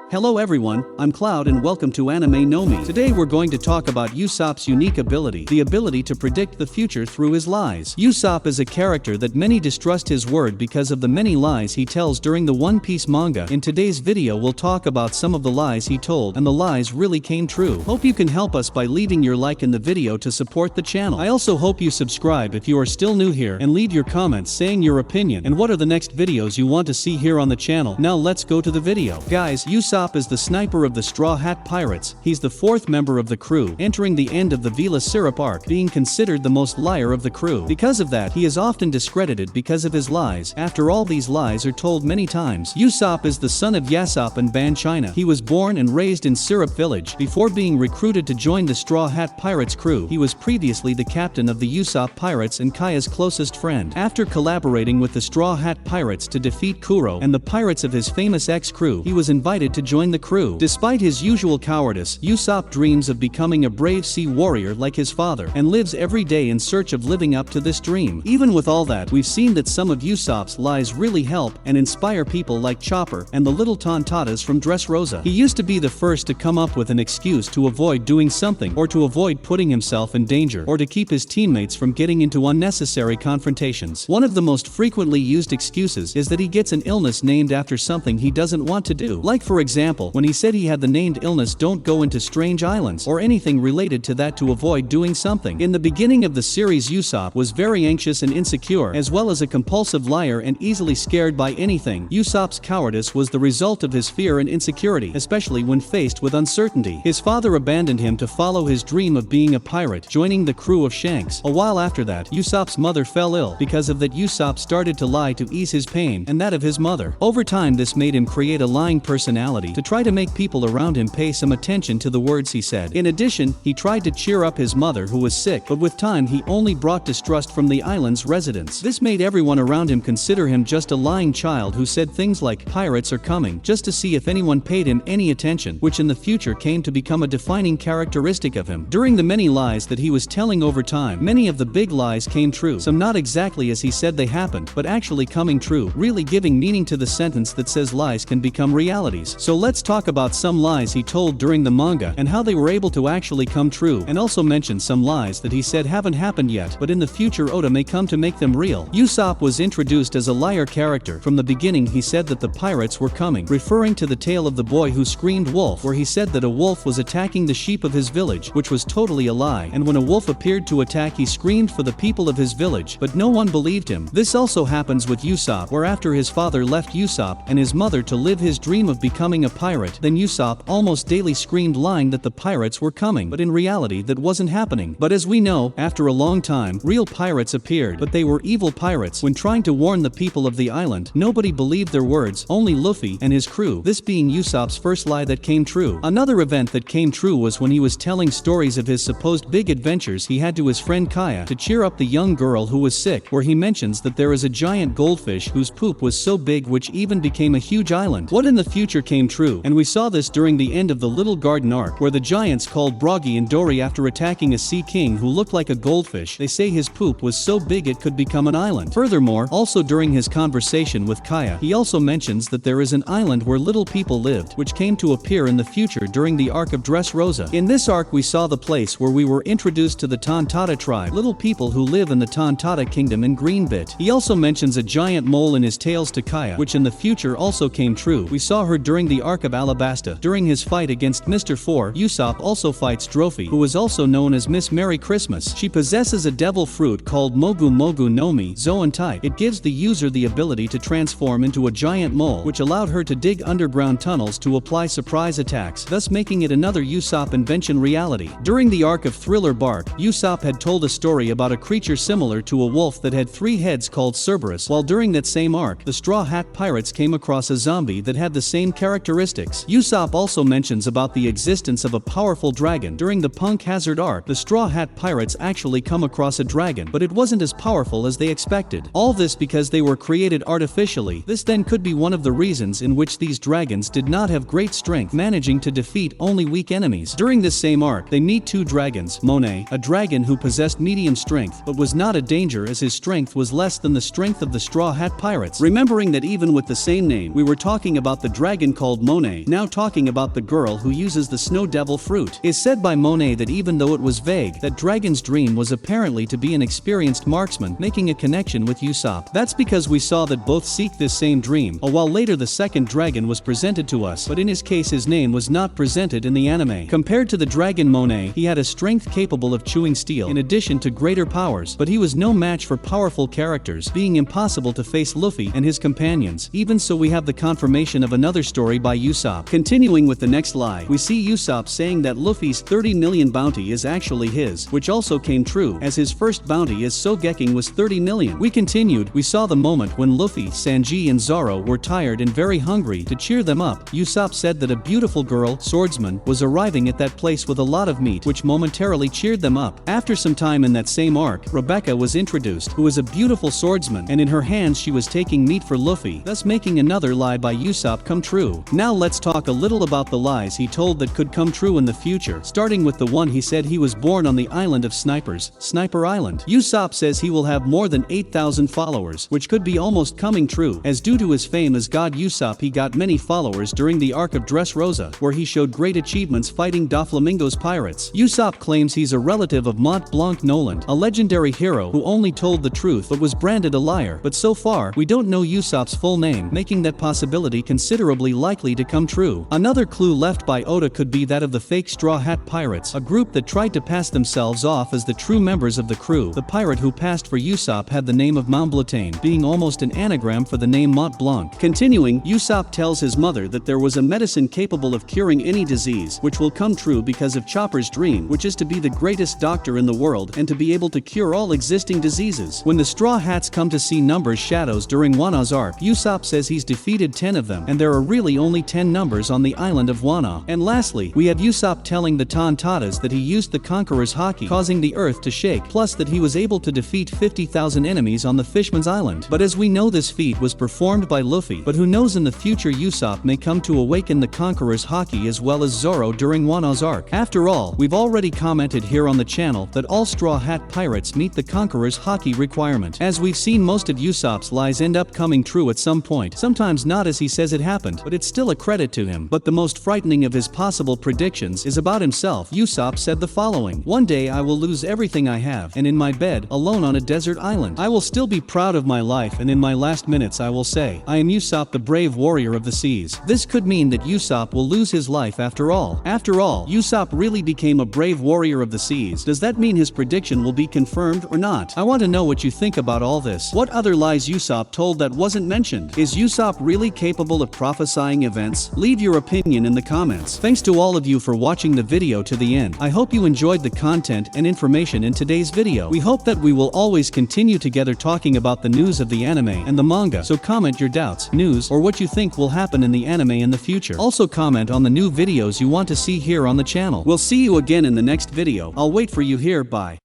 Hello everyone, I'm Cloud and welcome to Anime No Mi. Today we're going to talk about Usopp's unique ability, the ability to predict the future through his lies. Usopp is a character that many distrust his word because of the many lies he tells during the One Piece manga. In today's video we'll talk about some of the lies he told and the lies really came true. Hope you can help us by leaving your like in the video to support the channel. I also hope you subscribe if you are still new here and leave your comments saying your opinion and what are the next videos you want to see here on the channel. Now let's go to the video. Guys, Usopp is the sniper of the Straw Hat Pirates. He's the fourth member of the crew, entering the end of the Vila Syrup arc, being considered the most liar of the crew. Because of that, he is often discredited because of his lies. After all these lies are told many times. Usopp is the son of Yasopp and Ban China. He was born and raised in Syrup Village. Before being recruited to join the Straw Hat Pirates crew, he was previously the captain of the Usopp Pirates and Kaya's closest friend. After collaborating with the Straw Hat Pirates to defeat Kuro and the pirates of his famous ex-crew, he was invited to join the crew. Despite his usual cowardice, Usopp dreams of becoming a brave sea warrior like his father, and lives every day in search of living up to this dream. Even with all that, we've seen that some of Usopp's lies really help and inspire people like Chopper and the little Tontatas from Dressrosa. He used to be the first to come up with an excuse to avoid doing something, or to avoid putting himself in danger, or to keep his teammates from getting into unnecessary confrontations. One of the most frequently used excuses is that he gets an illness named after something he doesn't want to do. Like for example, when he said he had the named illness "Don't go into strange islands" or anything related to that to avoid doing something. In the beginning of the series, Usopp was very anxious and insecure, as well as a compulsive liar and easily scared by anything. Usopp's cowardice was the result of his fear and insecurity, especially when faced with uncertainty. His father abandoned him to follow his dream of being a pirate, joining the crew of Shanks. A while after that, Usopp's mother fell ill. Because of that, Usopp started to lie to ease his pain and that of his mother. Over time, this made him create a lying personality to try to make people around him pay some attention to the words he said. In addition, he tried to cheer up his mother who was sick, but with time he only brought distrust from the island's residents. This made everyone around him consider him just a lying child who said things like "pirates are coming" just to see if anyone paid him any attention, which in the future came to become a defining characteristic of him. During the many lies that he was telling over time, many of the big lies came true, some not exactly as he said they happened, but actually coming true, really giving meaning to the sentence that says lies can become realities. So let's talk about some lies he told during the manga and how they were able to actually come true, and also mention some lies that he said haven't happened yet, but in the future Oda may come to make them real. Usopp was introduced as a liar character. From the beginning he said that the pirates were coming, referring to the tale of the boy who screamed wolf, where he said that a wolf was attacking the sheep of his village, which was totally a lie, and when a wolf appeared to attack he screamed for the people of his village, but no one believed him. This also happens with Usopp, where after his father left Usopp and his mother to live his dream of becoming a pirate, then Usopp almost daily screamed lying that the pirates were coming, but in reality that wasn't happening. But as we know, after a long time, real pirates appeared, but they were evil pirates. When trying to warn the people of the island, nobody believed their words, only Luffy and his crew, this being Usopp's first lie that came true. Another event that came true was when he was telling stories of his supposed big adventures he had to his friend Kaya to cheer up the young girl who was sick, where he mentions that there is a giant goldfish whose poop was so big which even became a huge island. What in the future came true, and we saw this during the end of the Little Garden arc, where the giants called Broggy and Dory after attacking a sea king who looked like a goldfish. They say his poop was so big it could become an island. Furthermore, also during his conversation with Kaya, he also mentions that there is an island where little people lived, which came to appear in the future during the arc of Dressrosa. In this arc we saw the place where we were introduced to the Tontata tribe, little people who live in the Tontata kingdom in Greenbit. He also mentions a giant mole in his tales to Kaya, which in the future also came true. We saw her during the arc of Alabasta. During his fight against Mr. Four, Usopp also fights Drophy, who is also known as Miss Merry Christmas. She possesses a devil fruit called Mogu Mogu no Mi Zoan type. It gives the user the ability to transform into a giant mole, which allowed her to dig underground tunnels to apply surprise attacks, thus making it another Usopp invention reality. During the arc of Thriller Bark, Usopp had told a story about a creature similar to a wolf that had 3 heads called Cerberus, while during that same arc, the Straw Hat Pirates came across a zombie that had the same characteristics. Usopp also mentions about the existence of a powerful dragon. During the Punk Hazard arc, the Straw Hat Pirates actually come across a dragon, but it wasn't as powerful as they expected. All this because they were created artificially. This then could be one of the reasons in which these dragons did not have great strength, managing to defeat only weak enemies. During this same arc, they meet 2 dragons, Monet, a dragon who possessed medium strength, but was not a danger as his strength was less than the strength of the Straw Hat Pirates. Remembering that even with the same name, we were talking about the dragon called called Monet. Now talking about the girl who uses the snow devil fruit. It's said by Monet that even though it was vague, that Dragon's dream was apparently to be an experienced marksman, making a connection with Usopp. That's because we saw that both seek this same dream, a while later the second dragon was presented to us, but in his case his name was not presented in the anime. Compared to the dragon Monet, he had a strength capable of chewing steel in addition to greater powers, but he was no match for powerful characters, being impossible to face Luffy and his companions. Even so, we have the confirmation of another story by Usopp. Continuing with the next lie, we see Usopp saying that Luffy's 30 million bounty is actually his, which also came true, as his first bounty as Sogeking was 30 million. We continued, we saw the moment when Luffy, Sanji and Zoro were tired and very hungry. To cheer them up, Usopp said that a beautiful girl, swordsman, was arriving at that place with a lot of meat, which momentarily cheered them up. After some time in that same arc, Rebecca was introduced, who is a beautiful swordsman, and in her hands she was taking meat for Luffy, thus making another lie by Usopp come true. Now let's talk a little about the lies he told that could come true in the future, starting with the one he said he was born on the island of snipers, Sniper Island. Usopp says he will have more than 8,000 followers, which could be almost coming true, as due to his fame as God Usopp he got many followers during the arc of Dressrosa, where he showed great achievements fighting Doflamingo's pirates. Usopp claims he's a relative of Mont Blanc Noland, a legendary hero who only told the truth but was branded a liar, but so far, we don't know Usopp's full name, making that possibility considerably likely to come true. Another clue left by Oda could be that of the fake Straw Hat Pirates, a group that tried to pass themselves off as the true members of the crew. The pirate who passed for Usopp had the name of Montblanc, being almost an anagram for the name Mont Blanc. Continuing, Usopp tells his mother that there was a medicine capable of curing any disease, which will come true because of Chopper's dream, which is to be the greatest doctor in the world and to be able to cure all existing diseases. When the Straw Hats come to see Numbers Shadows during Wano's arc, Usopp says he's defeated 10 of them, and there are really only 10 numbers on the island of Wano. And lastly, we have Usopp telling the Tontatas that he used the Conqueror's Haki, causing the earth to shake, plus that he was able to defeat 50,000 enemies on the Fishman's Island. But as we know, this feat was performed by Luffy, but who knows, in the future Usopp may come to awaken the Conqueror's Haki as well as Zoro during Wano's arc. After all, we've already commented here on the channel that all Straw Hat pirates meet the Conqueror's Haki requirement. As we've seen, most of Usopp's lies end up coming true at some point, sometimes not as he says it happened, but it's still a credit to him. But the most frightening of his possible predictions is about himself. Usopp said the following: "One day I will lose everything I have, and in my bed, alone on a desert island, I will still be proud of my life, and in my last minutes I will say, I am Usopp, the brave warrior of the seas." This could mean that Usopp will lose his life after all. After all, Usopp really became a brave warrior of the seas. Does that mean his prediction will be confirmed or not? I want to know what you think about all this. What other lies Usopp told that wasn't mentioned? Is Usopp really capable of prophesying events? Leave your opinion in the comments. Thanks to all of you for watching the video to the end. I hope you enjoyed the content and information in today's video. We hope that we will always continue together talking about the news of the anime and the manga, so comment your doubts, news, or what you think will happen in the anime in the future. Also comment on the new videos you want to see here on the channel. We'll see you again in the next video. I'll wait for you here. Bye.